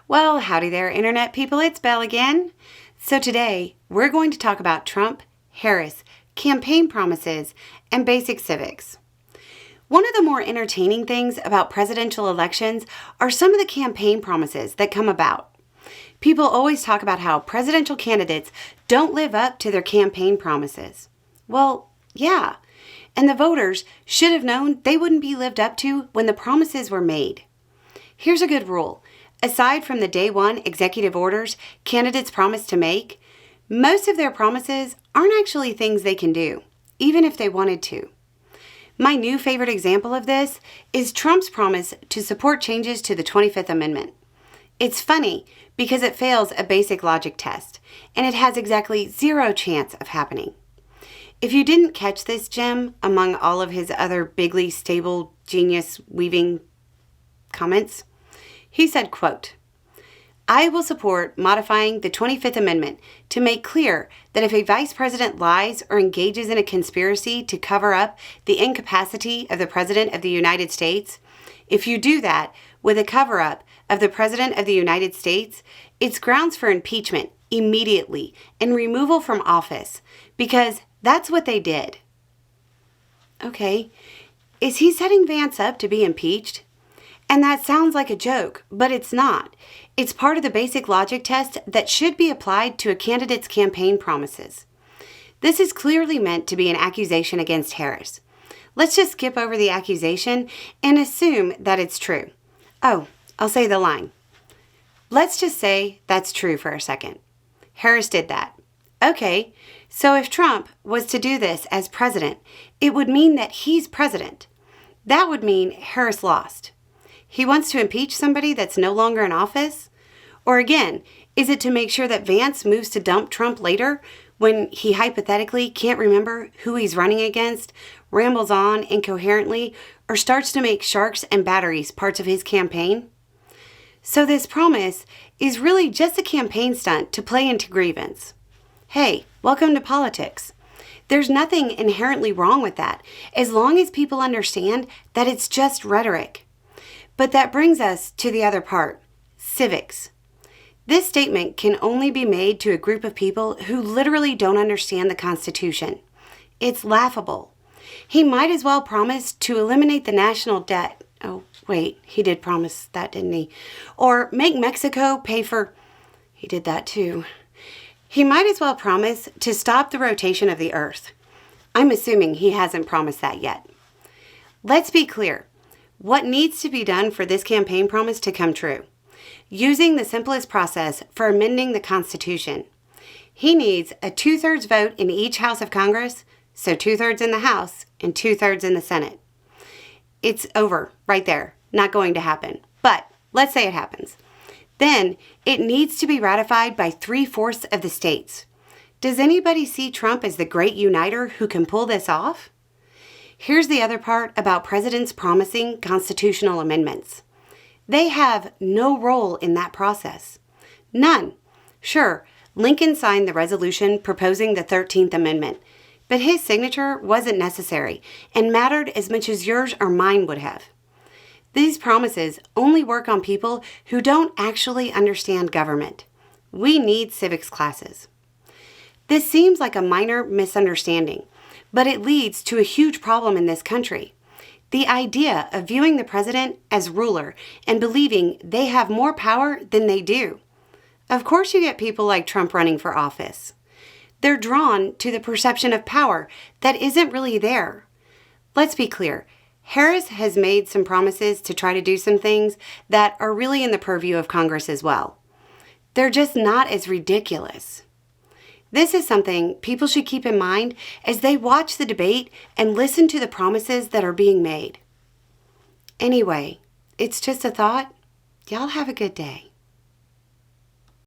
Well, howdy there, Internet people. It's Belle again. So today, we're going to talk about Trump, Harris, campaign promises, and basic civics. One of the more entertaining things about presidential elections are some of the campaign promises that come about. People always talk about how presidential candidates don't live up to their campaign promises. Well, yeah, and the voters should have known they wouldn't be lived up to when the promises were made. Here's a good rule. Aside from the day one executive orders candidates promise to make, most of their promises aren't actually things they can do, even if they wanted to. My new favorite example of this is Trump's promise to support changes to the 25th Amendment. It's funny because it fails a basic logic test, and it has exactly zero chance of happening. If you didn't catch this gem among all of his other bigly stable genius weaving comments, he said, quote, "I will support modifying the 25th Amendment to make clear that if a vice president lies or engages in a conspiracy to cover up the incapacity of the President of the United States, if you do that with a cover-up of the President of the United States, it's grounds for impeachment immediately and removal from office, because that's what they did." Okay, is he setting Vance up to be impeached? And that sounds like a joke, but it's not. It's part of the basic logic test that should be applied to a candidate's campaign promises. This is clearly meant to be an accusation against Harris. Let's just skip over the accusation and assume that it's true. Oh, I'll say the line. Let's just say that's true for a second. Harris did that. Okay, so if Trump was to do this as president, it would mean that he's president. That would mean Harris lost. He wants to impeach somebody that's no longer in office? Or again, is it to make sure that Vance moves to dump Trump later when he hypothetically can't remember who he's running against, rambles on incoherently, or starts to make sharks and batteries parts of his campaign? So this promise is really just a campaign stunt to play into grievance. Hey, welcome to politics. There's nothing inherently wrong with that, as long as people understand that it's just rhetoric. But that brings us to the other part, civics. This statement can only be made to a group of people who literally don't understand the Constitution. It's laughable. He might as well promise to eliminate the national debt. Oh, wait, he did promise that, didn't he? Or make Mexico pay for... He did that too. He might as well promise to stop the rotation of the earth. I'm assuming he hasn't promised that yet. Let's be clear. What needs to be done for this campaign promise to come true? Using the simplest process for amending the Constitution. He needs a 2/3 vote in each House of Congress, so 2/3 in the House and 2/3 in the Senate. It's over right there. Not going to happen. But let's say it happens. Then it needs to be ratified by 3/4 of the states. Does anybody see Trump as the great uniter who can pull this off? Here's the other part about presidents promising constitutional amendments. They have no role in that process. None. Sure, Lincoln signed the resolution proposing the 13th Amendment, but his signature wasn't necessary and mattered as much as yours or mine would have. These promises only work on people who don't actually understand government. We need civics classes. This seems like a minor misunderstanding, but it leads to a huge problem in this country. The idea of viewing the president as ruler and believing they have more power than they do. Of course you get people like Trump running for office. They're drawn to the perception of power that isn't really there. Let's be clear. Harris has made some promises to try to do some things that are really in the purview of Congress as well. They're just not as ridiculous. This is something people should keep in mind as they watch the debate and listen to the promises that are being made. Anyway, it's just a thought. Y'all have a good day.